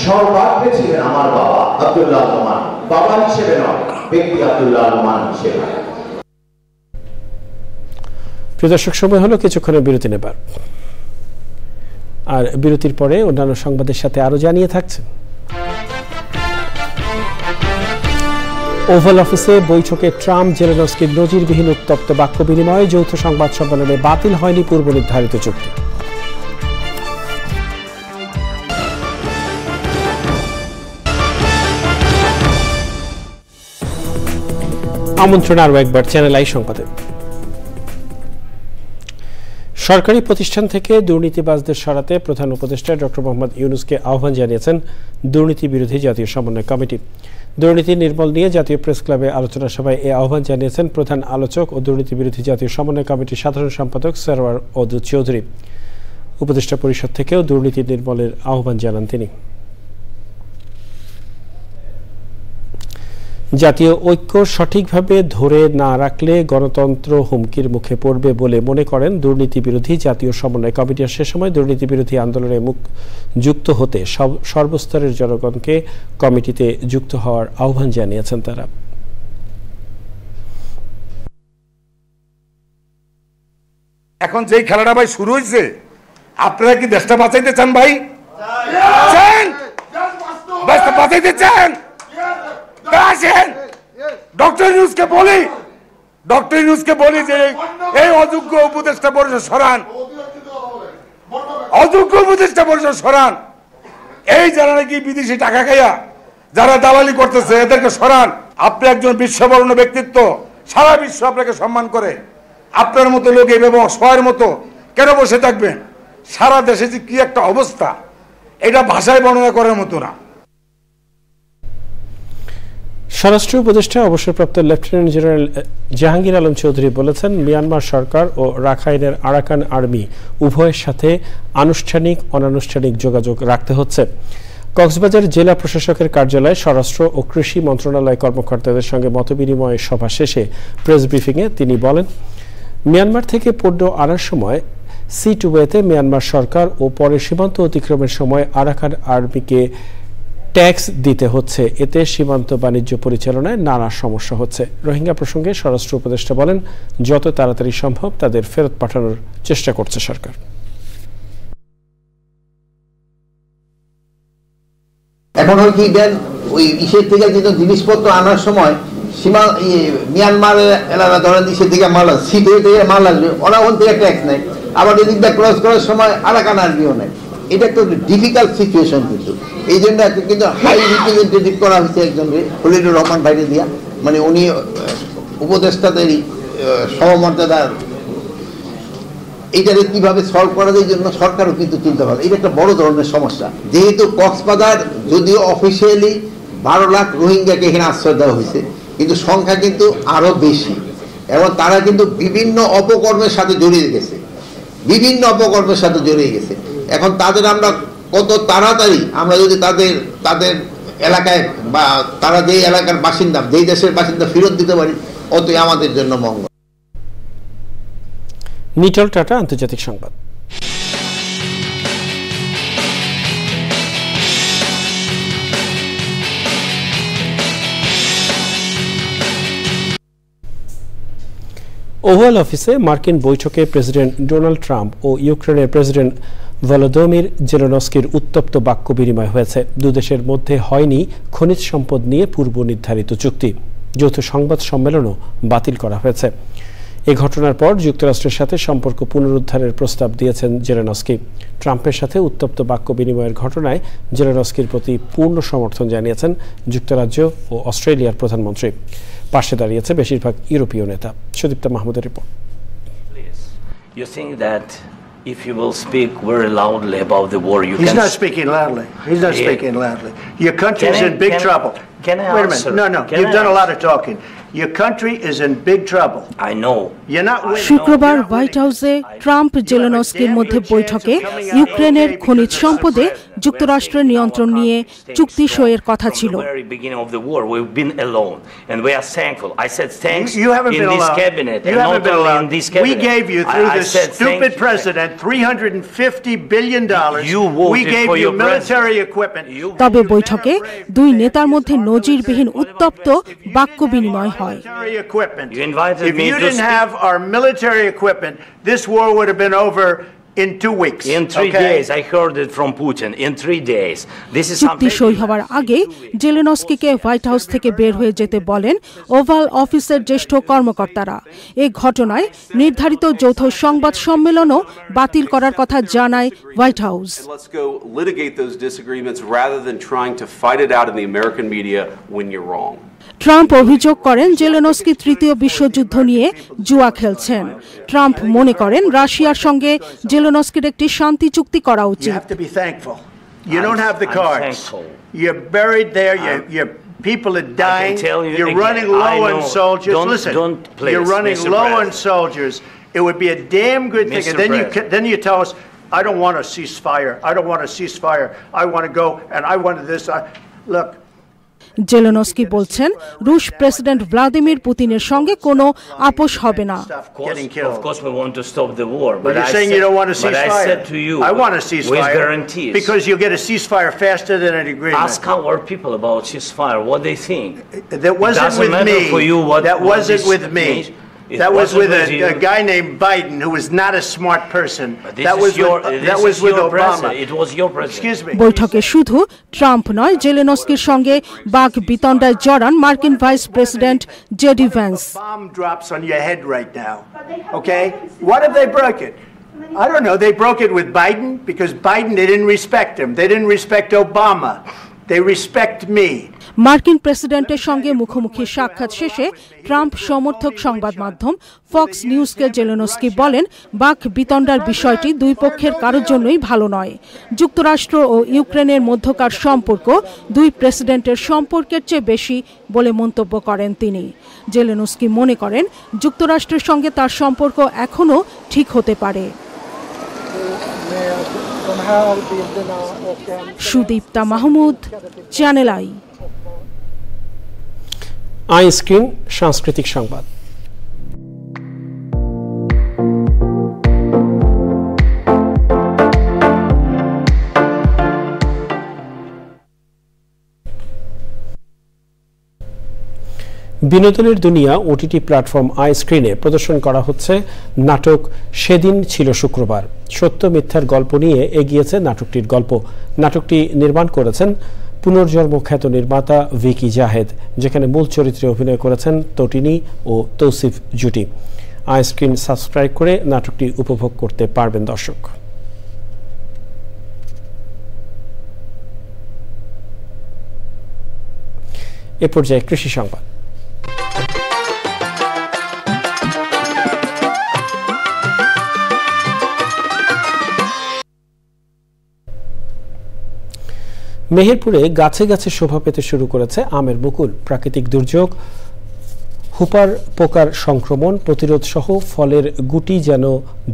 সর্বাগ্রে ছিলেন আমার বাবা আব্দুল্লাহ নোমান, বাবা হিসেবে নয়, ব্যক্তি আব্দুল্লাহ নোমান হিসেবে। প্রিয় দর্শক, সময় হলো কিছুক্ষণের বিরতি নেবার। আর বিরতির পরে অন্যান্য সংবাদের সাথে আরো জানিয়ে থাকছে। ওভাল অফিসে বৈঠকে ট্রাম্প জেলেনস্কির নজিরবিহীন উত্তপ্ত বাক্য বিনিময়ে যৌথ সংবাদ সম্মেলনে বাতিল হয়নি পূর্ব নির্ধারিত চুক্তি। আমন্ত্রণ আরও একবার চ্যানেল আই সংবাদে। সরকারি প্রতিষ্ঠান থেকে দুর্নীতিবাজদের সরাতে প্রধান উপদেষ্টা ডক্টর মোহাম্মদ ইউনূসকে আহ্বান জানিয়েছেন দুর্নীতি বিরোধী জাতীয় সমন্বয় কমিটি। দুর্নীতি নির্মূল নিয়ে জাতীয় প্রেস ক্লাবে আলোচনা সভায় এই আহ্বান জানিয়েছেন প্রধান আলোচক ও দুর্নীতি বিরোধী জাতীয় সমন্বয় কমিটির সাধারণ সম্পাদক সরওয়ার অদুত চৌধুরী। উপদেষ্টা পরিষদ থেকেও দুর্নীতি নির্মূলের আহ্বান জানান তিনি। জাতীয় ঐক্য সঠিকভাবে ধরে না রাখলে গণতন্ত্র হুমকির মুখে পড়বে বলে মনে করেন দুর্নীতি বিরোধী জাতীয় সমন্বয় কমিটি। সে সময় দুর্নীতি বিরোধী আন্দোলনে যুক্ত হতে সর্বস্তরের জনগণকে কমিটিতে যুক্ত হওয়ার আহ্বান জানিয়েছেন তারা। এখন যেই খেলাটা ভাই শুরু হয়েছে, আপনারা কি দেশটা বাঁচাইতে চান ভাই? চান? দেশটা বাঁচাইতে চান? আসেন ডক্টর ইউনূসকে বলি যে এই অযোগ্য উপদেষ্টা পরিষদ সরান, অযোগ্য উপদেষ্টা পরিষদ সরান। এই যারা নাকি বিদেশি টাকা খাইয়া যারা দালালি করতেছে এদেরকে সরান। আপনি একজন বিশ্ববরণ্য ব্যক্তিত্ব, সারা বিশ্ব আপনাকে সম্মান করে। আপনার মতো লোক এইভাবে অসহায়ের মতো কেন বসে থাকবেন? সারা দেশে যে কি একটা অবস্থা, এটা ভাষায় বর্ণনা করার মতো না। স্বরাষ্ট্র উপদেষ্টা অবসরপ্রাপ্ত লেফটেন্যান্ট জেনারেল জাহাঙ্গীর আলম চৌধুরী বলেছেন, মিয়ানমার সরকার ও রাখাইনের আরাকান আর্মি উভয়ের সাথে আনুষ্ঠানিক অনানুষ্ঠানিক যোগাযোগ রাখতে হচ্ছে। কক্সবাজার জেলা প্রশাসকের কার্যালয়ে স্বরাষ্ট্র ও কৃষি মন্ত্রণালয় কর্মকর্তাদের সঙ্গে মতবিনিময় সভা শেষে প্রেস ব্রিফিংয়ে তিনি বলেন, মিয়ানমার থেকে পণ্য আনার সময় সিটওয়েতে মিয়ানমার সরকার ও পরে সীমান্ত অতিক্রমের সময় আরাকান আর্মিকে ট্যাক্স দিতে হচ্ছে। এতে সীমান্ত বাণিজ্য পরিচালনায় নানা সমস্যা হচ্ছে। রোহিঙ্গা প্রসঙ্গে স্বরাষ্ট্র উপদেষ্টা বলেন, যত তাড়াতাড়ি সম্ভব তাদের ফেরত পাঠানোর চেষ্টা করছে সরকার। এখন হয় কি দেন, ওই ইসের থেকে কিন্তু জিনিসপত্র আনার সময় সীমা মিয়ানমার এলাকা ধরেন ইসের থেকে মাল সিটওয়ে থেকে মাল আসবে, ওরা ওখান থেকে ট্যাক্স নেয়। আবার এদিকটা ক্রস করার সময় আরাকান আর্মিও নেয়। এটা একটা ডিফিকাল্ট সিচুয়েশন, কিন্তু এই জন্য কিন্তু হাই রিপ্রেজেন্টেটিভ করা হয়েছে একজন খলিলুর রহমান ভাইরে দিয়া, মানে উনি উপদেষ্টাদেরই সহমর্যাদার। এইটাকে কিভাবে সলভ করা যায়, এই জন্য সরকারও কিন্তু চিন্তা করে। এটা একটা বড় ধরনের সমস্যা। যেহেতু কক্সবাজার যদিও অফিসিয়ালি 12 লাখ রোহিঙ্গাকে এখানে আশ্রয় দেওয়া হয়েছে, কিন্তু সংখ্যা কিন্তু আরো বেশি এবং তারা কিন্তু বিভিন্ন অপকর্মের সাথে জড়িয়ে গেছে, এখন তাদের আমরা কত তাড়াতাড়ি আমরা যদি তাদের এলাকায় বা তারা যেই এলাকার বাসিন্দা, যেই দেশের বাসিন্দা ফেরত দিতে পারি, অতই আমাদের জন্য মঙ্গল। নিটল টাটা, আন্তর্জাতিক সংবাদ। ওভাল অফিসে মার্কিন বৈঠকে প্রেসিডেন্ট ডোনাল্ড ট্রাম্প ও ইউক্রেনের প্রেসিডেন্ট ভলোদিমির জেলেনস্কির উত্তপ্ত বাক্য বিনিময় হয়েছে। দুদেশের মধ্যে হয়নি খনিজ সম্পদ নিয়ে পূর্ব নির্ধারিত চুক্তি। যৌথ সংবাদ সম্মেলনও বাতিল করা হয়েছে। এ ঘটনার পর যুক্তরাষ্ট্রের সাথে সম্পর্ক পুনরুদ্ধারের প্রস্তাব দিয়েছেন জেলেনস্কি। ট্রাম্পের সাথে উত্তপ্ত বাক্য বিনিময়ের ঘটনায় জেলেনস্কির প্রতি পূর্ণ সমর্থন জানিয়েছেন যুক্তরাজ্য ও অস্ট্রেলিয়ার প্রধানমন্ত্রী। পাশে দাঁড়িয়েছে বেশিরভাগ ইউরোপীয় নেতা। সুদীপ্তা মাহমুদের report. You think that if you will speak very loudly about the war, you He's not speaking loudly. He's not speaking loudly. Your country is in big trouble. Can I Wait a answer? minute. No. You've done a lot of talking. Your country is in big trouble. I know. You're not winning. শুক্রবার white হাউসে Trump জেলেনস্কির মধ্যে বৈঠকে ইউক্রেনের খনিজ সম্পদে যুক্তরাষ্ট্রের নিয়ন্ত্রণ নিয়ে চুক্তি সইয়ের কথা ছিল। Beginning of the war, we've been alone, and we are thankful. I said thanks You haven't in been this alone. cabinet, You and haven't not been only alone. in this cabinet. We gave you through I this said stupid thank president $350 billion. You voted we gave for you your military equipment. তবে বৈঠকে দুই নেতার মধ্যে নজিরবিহীন উত্তপ্ত বাক্য বিনিময় হয়। You invited If me you to didn't have our military equipment, this war would have been over in 2 weeks. In 3 days, I heard it from Putin. In 3 days, this is চুক্তি সই হওয়ার আগে জেলেনস্কিকে হোয়াইট হাউস থেকে বের হয়ে যেতে বলেন oval অফিসের জ্যেষ্ঠ কর্মকর্তারা। এই ঘটনায় নির্ধারিত যৌথ সংবাদ সম্মেলনও বাতিল করার কথা জানায় white house. Let's go litigate those disagreements rather than trying to fight it out in the American media when you're wrong. Trump অভিযোগ করেন জেলেনস্কি তৃতীয় বিশ্বযুদ্ধ নিয়ে জুয়া খেলছেন। ট্রাম্প মনে করেন রাশিয়ার সঙ্গে জেলেনস্কির একটি শান্তি চুক্তি করা You উচিত। have to be thankful. You don't have the cards. You're buried there. Your people are dying. You're running low on soldiers. Listen, you're running low on soldiers. It would be a damn good thing. And then you tell us, I don't want a ceasefire. I don't want a ceasefire. I want to go and I wanted this. Look. Zelensky বলছেন রুশ president Vladimir পুতিনের সঙ্গে কোনো আপোষ হবে না। Of course we want to stop the war, but you're saying you don't want a ceasefire. I said to you, I want a ceasefire with guarantees, because you'll get a ceasefire faster than an agreement. Ask our people about ceasefire, what they think. That wasn't with me. For you what that wasn't with me. That was with a guy named Biden, who was not a smart person. That was with Obama. It was your president. Excuse me. বৈঠকে শুধু Trump নয়, জেলেনস্কির সঙ্গে বাক বিতণ্ডায় জড়ান মার্কিন vice president JD Vance. Bomb drops on your head right now. Okay? What if they broke it? I don't know. They broke it with Biden because Biden, they didn't respect him. They didn't respect Obama. They respect me. মার্কিন প্রেসিডেন্টের সঙ্গে মুখোমুখি সাক্ষাৎ শেষে Trump সমর্থক সংবাদ মাধ্যম Fox নিউজকে জেলেনস্কি বলেন বাক বিতণ্ডার বিষয়টি দুই পক্ষের কারোর জন্যই ভালো নয়। যুক্তরাষ্ট্র ও ইউক্রেনের মধ্যকার সম্পর্ক দুই প্রেসিডেন্টের সম্পর্কের চেয়ে বেশি বলে মন্তব্য করেন তিনি। জেলেনস্কি মনে করেন যুক্তরাষ্ট্রের সঙ্গে তার সম্পর্ক এখনও ঠিক হতে পারে। Sudipta Mahmud, channel I. I screen সাংস্কৃতিক সংবাদ। বিনোদনের দুনিয়া ওটিটি প্ল্যাটফর্ম আই স্ক্রিনে প্রদর্শন করা হচ্ছে নাটক সেদিন ছিল শুক্রবার। সত্য মিথ্যার গল্প নিয়ে এগিয়েছে নাটকটির গল্প। নাটকটি নির্মাণ করেছেন পুনর্জন্ম খ্যাত নির্মাতা ভিকি জাহেদ, যেখানে মূল চরিত্রে অভিনয় করেছেন তটিনী ও তৌসিফ জুটি। আই স্ক্রিন সাবস্ক্রাইব করে নাটকটি উপভোগ করতে পারবেন দর্শক। এ পর্যায়ে কৃষি সংবাদ। মেহেরপুরে গাছে গাছে শোভা পেতে শুরু করেছে আমের মুকুল। প্রাকৃতিক দুর্যোগ, হুপার পোকার সংক্রমণ প্রতিরোধ সহ ফলের গুটি যেন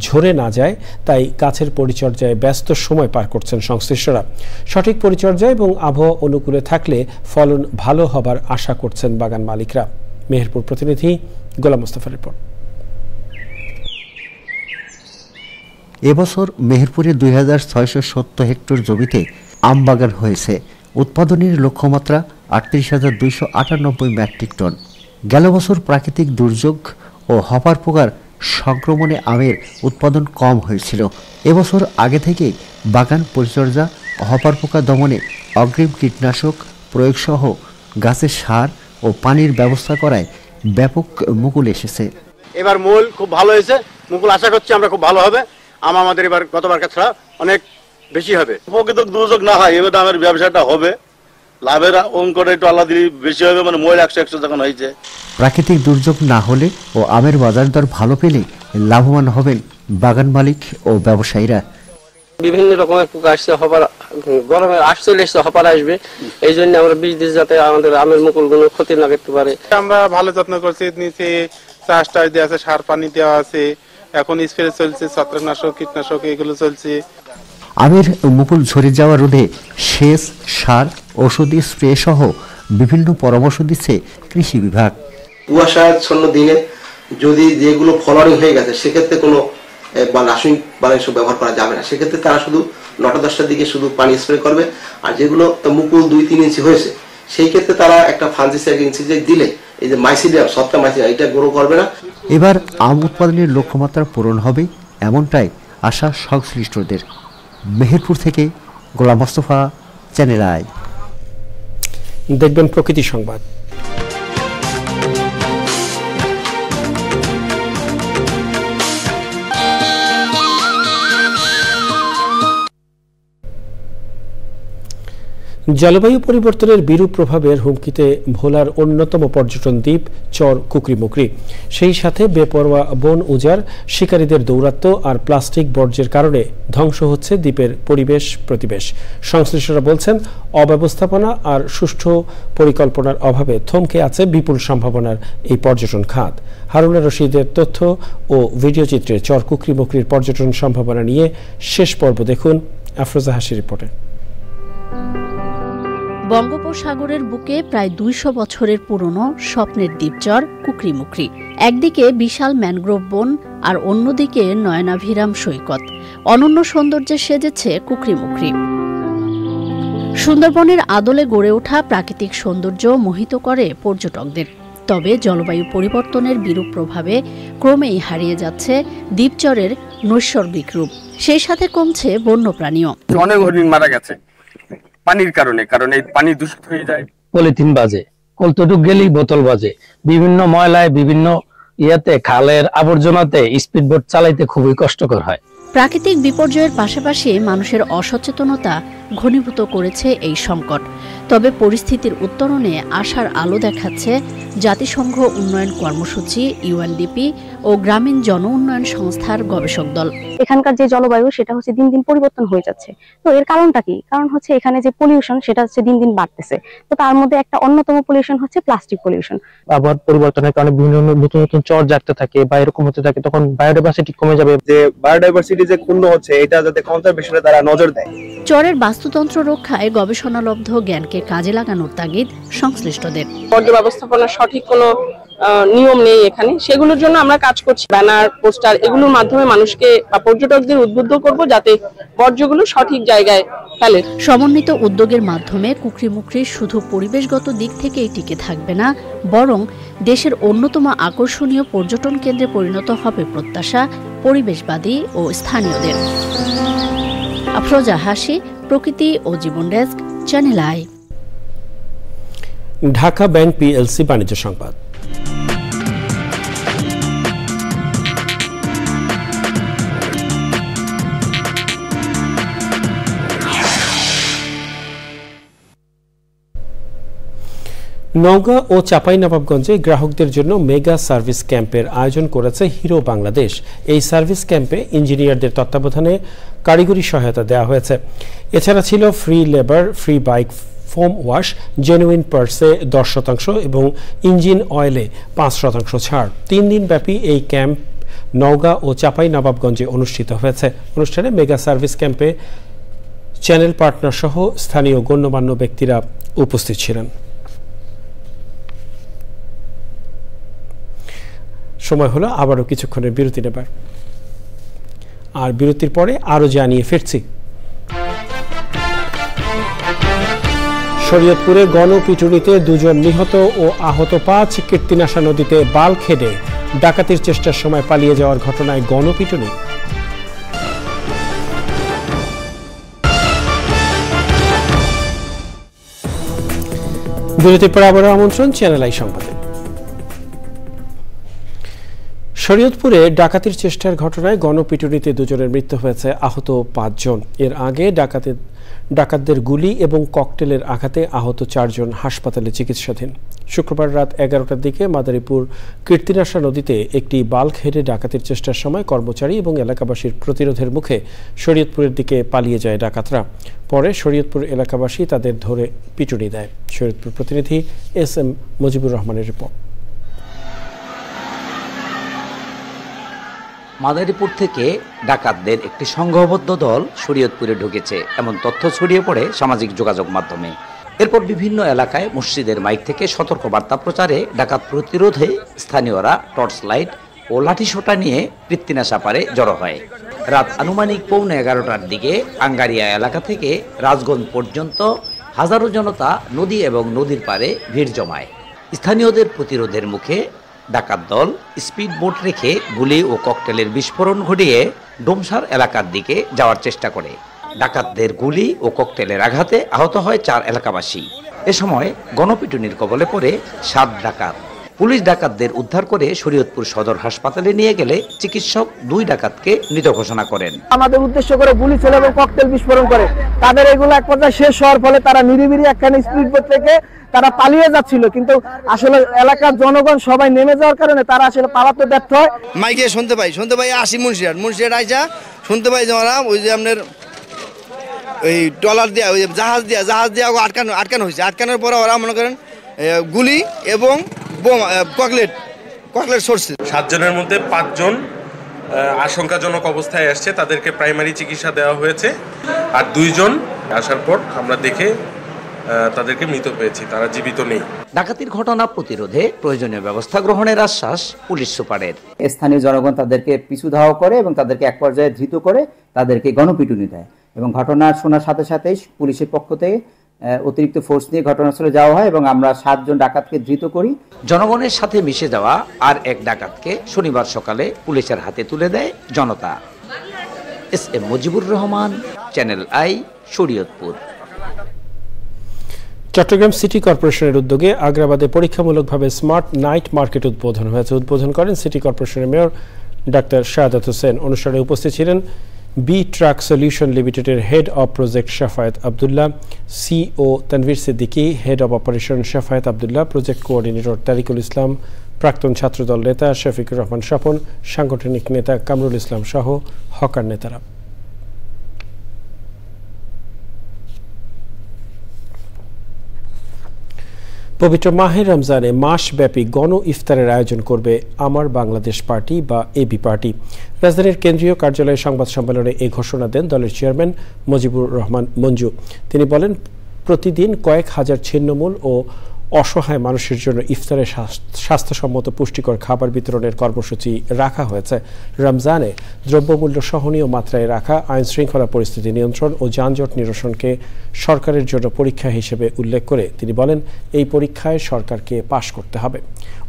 ঝরে না যায়, তাই গাছের পরিচর্যায় ব্যস্ত সময় পার করছেন সংশ্লিষ্টরা। সঠিক পরিচর্যা এবং আবহাওয়া অনুকূলে থাকলে ফলন ভালো হবার আশা করছেন বাগান মালিকরা। মেহেরপুর প্রতিনিধি গোলাম মোস্তফার রিপোর্ট। এবছর মেহেরপুরে 2670 হেক্টর জমিতে আম বাগান হয়েছে। উৎপাদনের লক্ষ্যমাত্রা 38,298 মেট্রিক টন। গেল বছর প্রাকৃতিক দুর্যোগ ও হপার পোকার সংক্রমণে আমের উৎপাদন কম হয়েছিল। এবছর আগে থেকে বাগান পরিচর্যা, হপার পোকা দমনে অগ্রিম কীটনাশক প্রয়োগসহ গাছের সার ও পানির ব্যবস্থা করায় ব্যাপক মুকুল এসেছে। এবার মূল খুব ভালো হয়েছে, মুকুল আশা করছি আমরা খুব ভালো হবে। আম আমাদের এবার গতবার ছাড়া অনেক বেশি হবে। প্রকৃত দুর্যোগ না হয় এবার আমের ব্যবসাটা হবে, লাভের অঙ্কটা একটু আলাদা বেশি হবে, মানে মূল 100 যখন হয়েছে। প্রাকৃতিক দুর্যোগ না হলে ও আমের বাজার দর ভালো পেলে লাভবান হবেন বাগান মালিক ও ব্যবসায়ীরা। বিভিন্ন রকমের পোকা আসছে, হপার গরমে চলে এসছে, হপার আসবে, এই জন্য আমরা বীজ দিই যাতে আমাদের আমের মুকুলগুলো ক্ষতি না করতে পারে। আমরা ভালো যত্ন করছি, নিচে চাষ টাষ দেওয়া আছে, সার পানি দেওয়া আছে, এখন স্প্রে চলছে, ছত্রাকনাশক কীটনাশক এগুলো চলছে। আমের মুকুল ঝরে যাওয়া রোধে সেচ, সার, ওষুধি স্প্রে সহ বিভিন্ন পরামর্শ দিচ্ছে কৃষি বিভাগ। কুয়াশাচ্ছন্ন দিনে যদি যেগুলো ফলারিং হয়ে গেছে সেক্ষেত্রে কোনো রাসায়নিক বাণিজ্য ব্যবহার করা যাবে না। সেক্ষেত্রে তারা শুধু 9টা-10টার দিকে শুধু পানি স্প্রে করবে। আর যেগুলো মুকুল 2-3 ইঞ্চি হয়েছে সেই ক্ষেত্রে তারা একটা ফাঞ্জিসাইড ইনসেক্টিসাইড দিলে এই যে মাইসিডিয়াম, সবটা মাইসিডিয়াম, এটা গ্রো করবে না। এবার আম উৎপাদনের লক্ষ্যমাত্রা পূরণ হবে এমনটাই আশা সংশ্লিষ্টদের। মেহেরপুর থেকে গোলাম মোস্তফা, চ্যানেল আই। দেখবেন প্রকৃতি সংবাদ। জলবায়ু পরিবর্তনের বিরূপ প্রভাবের হুমকিতে ভোলার অন্যতম পর্যটন দ্বীপ চর কুকরিমুকরি। সেই সাথে বেপরোয়া বন উজাড়, শিকারীদের দৌরাত্ম্য আর প্লাস্টিক বর্জ্যের কারণে ধ্বংস হচ্ছে দ্বীপের পরিবেশ প্রতিবেশ। সংশ্লিষ্টরা বলছেন অব্যবস্থাপনা আর সুষ্ঠু পরিকল্পনার অভাবে থমকে আছে বিপুল সম্ভাবনার এই পর্যটন খাত। হারুনা রশিদের তথ্য ও ভিডিও চিত্রে চর কুকরিমুকরির পর্যটন সম্ভাবনা নিয়ে শেষ পর্ব দেখুন আফরোজা হাসির রিপোর্টে। বঙ্গোপসাগরের বুকে প্রায় ২০০ বছরের পুরনো স্বপ্নের দ্বীপচর কুকরিমুকরি। একদিকে বিশাল ম্যানগ্রোভ বন আর অন্যদিকে নয়নাভিরাম সৈকত। অনন্য সৌন্দর্যে সেজেছে কুকরিমুকরি। সুন্দরবনের আদলে গড়ে ওঠা প্রাকৃতিক সৌন্দর্য মোহিত করে পর্যটকদের। তবে জলবায়ু পরিবর্তনের বিরূপ প্রভাবে ক্রমেই হারিয়ে যাচ্ছে দ্বীপচরের নৈসর্গিক রূপ। সেই সাথে কমছে বন্যপ্রাণীও। অনেক হরিণ মারা গেছে পানির কারণে, কারণ এই পানি দূষিত হয়ে যায়। পলিথিন বাজে, কলতটুক গেলেই বোতল বাজে, বিভিন্ন ময়লায় বিভিন্ন খালের আবর্জনাতে স্পিডবোট চালাইতে খুবই কষ্টকর হয়। প্রাকৃতিক বিপর্যয়ের পাশাপাশি মানুষের অসচেতনতা ঘনীভূত করেছে এই সংকট। তবে পরিস্থিতির উত্তরণে আশার আলো দেখাচ্ছে জাতিসংঘ উন্নয়ন কর্মসূচি ইউএনডিপি ও গ্রামীণ জন উন্নয়ন সংস্থার গবেষক দল। এখানকার যে জলবায়ু সেটা হচ্ছে দিন দিন পরিবর্তন হয়ে যাচ্ছে। তো এর কারণটা কি? কারণ হচ্ছে এখানে যে পলিউশন সেটা হচ্ছে দিন দিন বাড়তেছে। তো তার মধ্যে একটা অন্যতম পলিউশন হচ্ছে প্লাস্টিক পলিউশন। আবহাওয়ার পরিবর্তনের কারণে বিভিন্ন নতুন নতুন চর জাগতে থাকে বা এরকম হতে থাকে, তখন বায়োডাইভার্সিটি কমে যাবে। যে বায়োডাইভার্সিটি যে ক্ষুণ্ণ হচ্ছে এটা যাতে কনজারভেশনে তারা নজর দেয়। চরের বাস্তুতন্ত্র রক্ষায় গবেষণালব্ধ জ্ঞানকে কাজে লাগানোর তাগিদ সংশ্লিষ্টদের। বর্জ্য ব্যবস্থাপনার সঠিক কোনো নিয়ম নেই এখানে, সেগুলোর জন্য আমরা কাজ করছি। ব্যানার, পোস্টার এগুলোর মাধ্যমে মানুষকে বা পর্যটকদের উদ্বুদ্ধ করব যাতে বর্জ্যগুলো সঠিক জায়গায় ফেলে। সমন্বিত উদ্যোগের মাধ্যমে কুকরিমুকরি শুধু পরিবেশগত দিক থেকেই টিকে থাকবে না, বরং দেশের অন্যতম আকর্ষণীয় পর্যটন কেন্দ্রে পরিণত হবে প্রত্যাশা পরিবেশবাদী ও স্থানীয়দের। আফরোজা হাসি, প্রকৃতি ও জীবন desk, Channel I. Dhaka Bank PLC বাণিজ্য সংবাদ। নওগাঁ ও চাঁপাইনবাবগঞ্জে গ্রাহকদের জন্য মেগা সার্ভিস ক্যাম্পের আয়োজন করেছে হিরো বাংলাদেশ। এই সার্ভিস ক্যাম্পে ইঞ্জিনিয়ারদের তত্ত্বাবধানে কারিগরি সহায়তা দেওয়া হয়েছে। এছাড়া ছিল free labour, free bike foam wash, genuine পার্সে 10% এবং ইঞ্জিন অয়েলে 5% ছাড়। 3 দিন ব্যাপী এই ক্যাম্প নওগাঁ ও চাঁপাইনবাবগঞ্জে অনুষ্ঠিত হয়েছে। অনুষ্ঠানে মেগা সার্ভিস ক্যাম্পে চ্যানেল পার্টনার সহ স্থানীয় গণ্যমান্য ব্যক্তিরা উপস্থিত ছিলেন। সময় হলো আবারও কিছুক্ষণের বিরতি নেবার, আর বিরতির পরে আরো জানিয়ে ফিরছি। শরীয়তপুরে গণপিটুনিতে 2 জন নিহত ও আহত 5। কীর্তিনাশা নদীতে বাল খেডে ডাকাতির চেষ্টার সময় পালিয়ে যাওয়ার ঘটনায় গণপিটুনি। বিরতির পরে আবারও আমন্ত্রণ চ্যানেল আই সংবাদে। শরীয়তপুরে ডাকাতির চেষ্টার ঘটনায় গণপিটুনিতে 2 জনের মৃত্যু হয়েছে, আহত 5 জন। এর আগে ডাকাতদের গুলি এবং ককটেলের আঘাতে আহত 4 জন হাসপাতালে চিকিৎসাধীন। শুক্রবার রাত 11টার দিকে মাদারীপুর কীর্তিনাশা নদীতে একটি বাল্ক হেডে ডাকাতির চেষ্টার সময় কর্মচারী এবং এলাকাবাসীর প্রতিরোধের মুখে শরীয়তপুরের দিকে পালিয়ে যায় ডাকাতরা। পরে শরীয়তপুর এলাকাবাসী তাদের ধরে পিটুনি দেয়। শরীয়তপুর প্রতিনিধি SM মুজিবুর রহমানের রিপোর্ট। মাদারীপুর থেকে ডাকাতদের একটি সংঘবদ্ধ দল শরীয়তপুরে ঢুকেছে এমন তথ্য ছড়িয়ে পড়ে সামাজিক যোগাযোগ মাধ্যমে। এরপর বিভিন্ন এলাকায় মসজিদের মাইক থেকে সতর্কবার্তা প্রচারে ডাকাত প্রতিরোধে স্থানীয়রা টর্চ লাইট ও লাঠিসোঁটা নিয়ে কীর্তিনাশা পারে জড়ো হয়। রাত আনুমানিক 11:15টার দিকে আঙ্গারিয়া এলাকা থেকে রাজগঞ্জ পর্যন্ত হাজারো জনতা নদী এবং নদীর পাড়ে ভিড় জমায়। স্থানীয়দের প্রতিরোধের মুখে ডাকাত দল স্পিড বোট রেখে গুলি ও ককটেলের বিস্ফোরণ ঘটিয়ে ডোমসার এলাকার দিকে যাওয়ার চেষ্টা করে। ডাকাতদের গুলি ও ককটেলের আঘাতে আহত হয় 4 এলাকাবাসী। এ সময় গণপিটুনির কবলে পড়ে 7 ডাকাত। পুলিশ ডাকাতদের উদ্ধার করে শরীয়তপুর সদর হাসপাতালে নিয়ে গেলে চিকিৎসক 2 ডাকাতকে মৃত ঘোষণা করেন। আমাদের উদ্দেশ্য করে গুলি ছেলে এবং ককটেল বিস্ফোরণ করে তাদের এগুলো এক পর্যায়ে শেষ হওয়ার ফলে তারা নিরিবিলি একখানে স্পিড বোট থেকে তারা পালিয়ে যাচ্ছিল, কিন্তু আসলে এলাকার জনগণ সবাই নেমে যাওয়ার কারণে তারা আসলে পালাতে ব্যর্থ হয়। মাইকে শুনতে পাই আসি মুন্সিয়ার আইসা শুনতে পাই যে ওরা ওই যে আপনার ওই ট্রলার দিয়া ওই জাহাজ দিয়া আটকানো হয়েছে। আটকানোর পরে ওরা মনে করেন গুলি এবং ককলেট সরছে। 7 জনের মধ্যে 5 জন আশঙ্কাজনক অবস্থায় আসছে, তাদেরকে প্রাইমারি চিকিৎসা দেওয়া হয়েছে। আর 2 জন আসার পর আমরা দেখে তাদেরকে মৃত পেয়েছি, তারা জীবিত নেই। ডাকাতির ঘটনা প্রতিরোধে প্রয়োজনীয় ব্যবস্থা গ্রহণের আশ্বাস পুলিশ সুপারের। স্থানীয় জনগণ তাদেরকে পিছু ধাওয়া করে এবং তাদেরকে এক পর্যায়ে ধৃত করে তাদেরকে গণপিটুনি দেয় এবং ঘটনা শোনার সাথে সাথেই পুলিশের পক্ষ থেকে অতিরিক্ত ফোর্স নিয়ে ঘটনাস্থলে যাওয়া হয় এবং আমরা 7 জন ডাকাতকে ধৃত করি। জনগণের সাথে মিশে যাওয়া আর এক ডাকাতকে শনিবার সকালে পুলিশের হাতে তুলে দেয় জনতা। S M. Mujibur Rahman, Channel I, Shariatpur. Chattogram city কর্পোরেশনের উদ্যোগে আগ্রাবাদে পরীক্ষামূলকভাবে স্মার্ট নাইট মার্কেট উদ্বোধন হয়েছে। উদ্বোধন করেন সিটি কর্পোরেশনের মেয়র ডাক্তার শাহাদাত হোসেন। অনুষ্ঠানে উপস্থিত ছিলেন বি ট্রাক সলিউশন লিমিটেডের head of project Shafayet Abdullah, CEO Tanvir Siddiqui, head of operation Shafayet Abdullah, project coordinator Tariqul Islam, প্রাক্তন ছাত্রদল নেতা শফিকুর রহমান স্বপন, সাংগঠনিক নেতা কামরুল ইসলাম সহ হকার নেতারা। পবিত্র মাহে রমজানে মাসব্যাপী গণ ইফতারের আয়োজন করবে আমার বাংলাদেশ পার্টি বা এবি পার্টি। রাজধানীর কেন্দ্রীয় কার্যালয়ে সংবাদ সম্মেলনে এই ঘোষণা দেন দলের চেয়ারম্যান মুজিবুর রহমান মঞ্জু। তিনি বলেন, প্রতিদিন কয়েক হাজার ছিন্নমূল ও অসহায় মানুষের জন্য ইফতারে স্বাস্থ্যসম্মত পুষ্টিকর খাবার বিতরণের কর্মসূচি রাখা হয়েছে। রমজানে দ্রব্যমূল্য সহনীয় মাত্রায় রাখা, আইন শৃঙ্খলা পরিস্থিতি নিয়ন্ত্রণ ও যানজট নিরসনকে সরকারের জন্য পরীক্ষা হিসেবে উল্লেখ করে তিনি বলেন, এই পরীক্ষায় সরকারকে পাশ করতে হবে,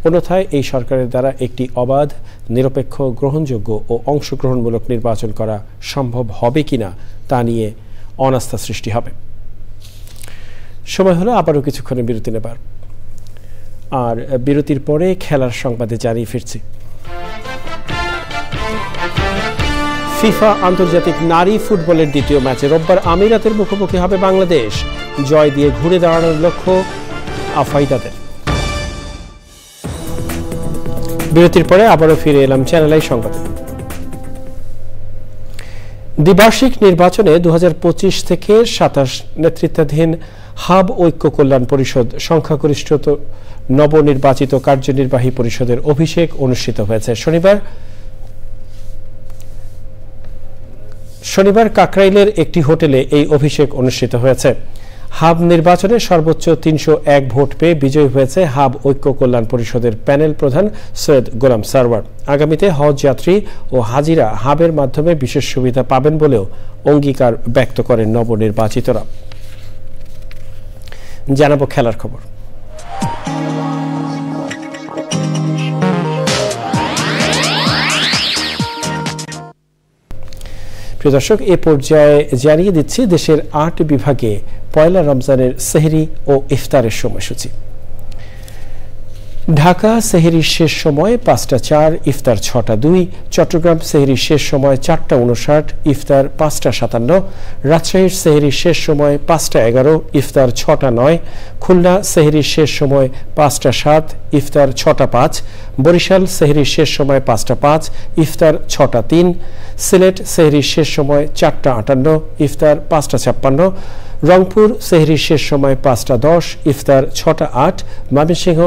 অন্যথায় এই সরকারের দ্বারা একটি অবাধ, নিরপেক্ষ, গ্রহণযোগ্য ও অংশগ্রহণমূলক নির্বাচন করা সম্ভব হবে কিনা তা নিয়ে অনাস্থা সৃষ্টি হবে। সময় হলো আবারও কিছুক্ষণের বিরতি নেবার, আর বিরতির পরে খেলার সংবাদে জানিয়ে ফিরছি। ফিফা আন্তর্জাতিক নারী ফুটবলের দ্বিতীয় ম্যাচে রোববার আমিরাতের মুখোমুখি হবে বাংলাদেশ। জয় দিয়ে ঘুরে দাঁড়ানোর লক্ষ্য আফাইদাদের। বিরতির পরে আবারও ফিরে এলাম চ্যানেল আই সংবাদে। দ্বিবার্ষিক নির্বাচনে 2025 থেকে 27 নেতৃত্বাধীন হাব ঐক্য কল্যাণ পরিষদ সংখ্যাগরিষ্ঠ নবনির্বাচিত কার্যনির্বাহী পরিষদের অভিষেক অনুষ্ঠিত হয়েছে। শনিবার কাকরাইলের একটি হোটেলে এই অভিষেক অনুষ্ঠিত হয়েছে। হাব নির্বাচনে সর্বোচ্চ 301 ভোট পেয়ে বিজয়ী হয়েছে হাব ঐক্য কল্যাণ পরিষদের প্যানেল প্রধান সৈয়দ গোলাম সারওয়ার। আগামীতে হজ যাত্রী ও হাজিরা হাবের মাধ্যমে বিশেষ সুবিধা পাবেন বলেও অঙ্গীকার ব্যক্ত করেন নবনির্বাচিতরা। জানাবো খেলার খবর। প্রিয় দর্শক, এ পর্যায়ে জানিয়ে দিচ্ছি দেশের 8 বিভাগে পয়লা রমজানের সেহরি ও ইফতারের সময়সূচি। ঢাকা সেহরির শেষ সময় 5টা 4, ইফতার 6টা 2। চট্টগ্রাম সেহরির শেষ সময় 4টা 59, ইফতার 5টা 57। রাজশাহীর সেহরির শেষ সময় 5টা 11, ইফতার 6টা 9। খুলনা সেহরির শেষ সময় 5টা 7, ইফতার 6টা 5। বরিশাল সেহরির শেষ সময় 5টা 5, ইফতার 6টা 3। সিলেট সেহরির শেষ সময় 4টা 58, ইফতার 5টা 56। রংপুর সেহরির শেষ সময় 5টা 10, ইফতার 6টা 8। ময়মনসিংহ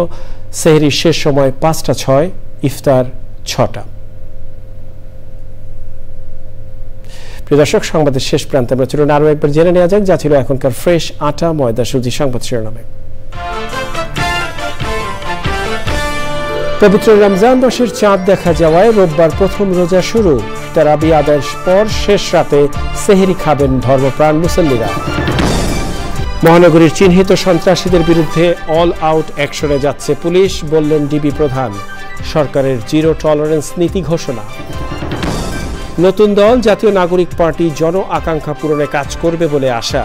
সেহরির শেষ সময় 5টা 6, ইফতার 6টা। প্রিয় দর্শক, সংবাদের শেষ প্রান্তে আমরা চলুন আরও একবার জেনে নেওয়া যাক যা ছিল এখনকার ফ্রেশ আটা ময়দা সুজি সংবাদ শিরোনামে। পবিত্র রমজান মাসের চাঁদ দেখা যাওয়ায় রোববার প্রথম রোজা শুরু। তারাবি আদায়ের পর শেষ রাতে সেহরি খাবেন ধর্মপ্রাণ মুসল্লিরা। মহানগরীর চিহ্নিত সন্ত্রাসীদের বিরুদ্ধে অল আউট অ্যাকশনে যাচ্ছে পুলিশ, বললেন ডিবি প্রধান। সরকারের জিরো টলারেন্স নীতি ঘোষণা। নতুন দল জাতীয় নাগরিক পার্টি জন আকাঙ্ক্ষা পূরণে কাজ করবে বলে আশা।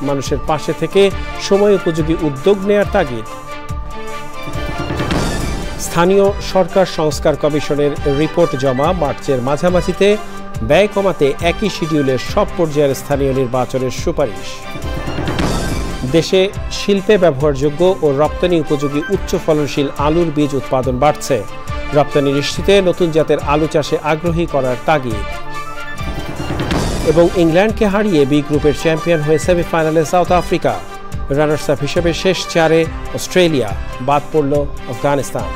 মানুষের পাশে থেকে সময় উপযোগী উদ্যোগ নেয়ার তাগিদ। স্থানীয় সরকার সংস্কার কমিশনের রিপোর্ট জমা। মার্চের মাঝামাঝিতে ব্যয় কমাতে একই শিডিউলের সব পর্যায়ের স্থানীয় নির্বাচনের সুপারিশ। দেশে শিল্পে ব্যবহারযোগ্য ও রপ্তানি উপযোগী উচ্চ ফলনশীল আলুর বীজ উৎপাদন বাড়ছে। রপ্তানি নিশ্চিতে নতুন জাতের আলু চাষে আগ্রহী করার তাগিদ। এবং ইংল্যান্ডকে হারিয়ে বি গ্রুপের চ্যাম্পিয়ন হয়ে সেমিফাইনালে সাউথ আফ্রিকা। রানার্স আপ হিসেবে শেষ 4-এ অস্ট্রেলিয়া, বাদ পড়ল আফগানিস্তান।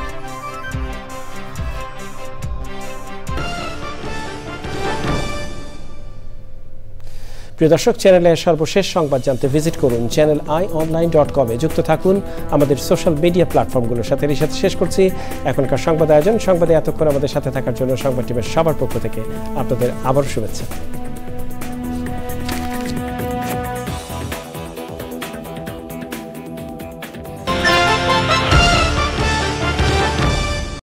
প্রিয় দর্শক, চ্যানেলের সর্বশেষ সংবাদ জানতে ভিজিট করুন channelionline.com এ। যুক্ত থাকুন আমাদের সোশ্যাল মিডিয়া প্ল্যাটফর্মগুলোর সাথে। এর সাথে শেষ করছি এখনকার সংবাদ আয়োজন। সংবাদে এতক্ষণ আমাদের সাথে থাকার জন্য সংবাদ টিমের সবার পক্ষ থেকে আপনাদের আবারও শুভেচ্ছা।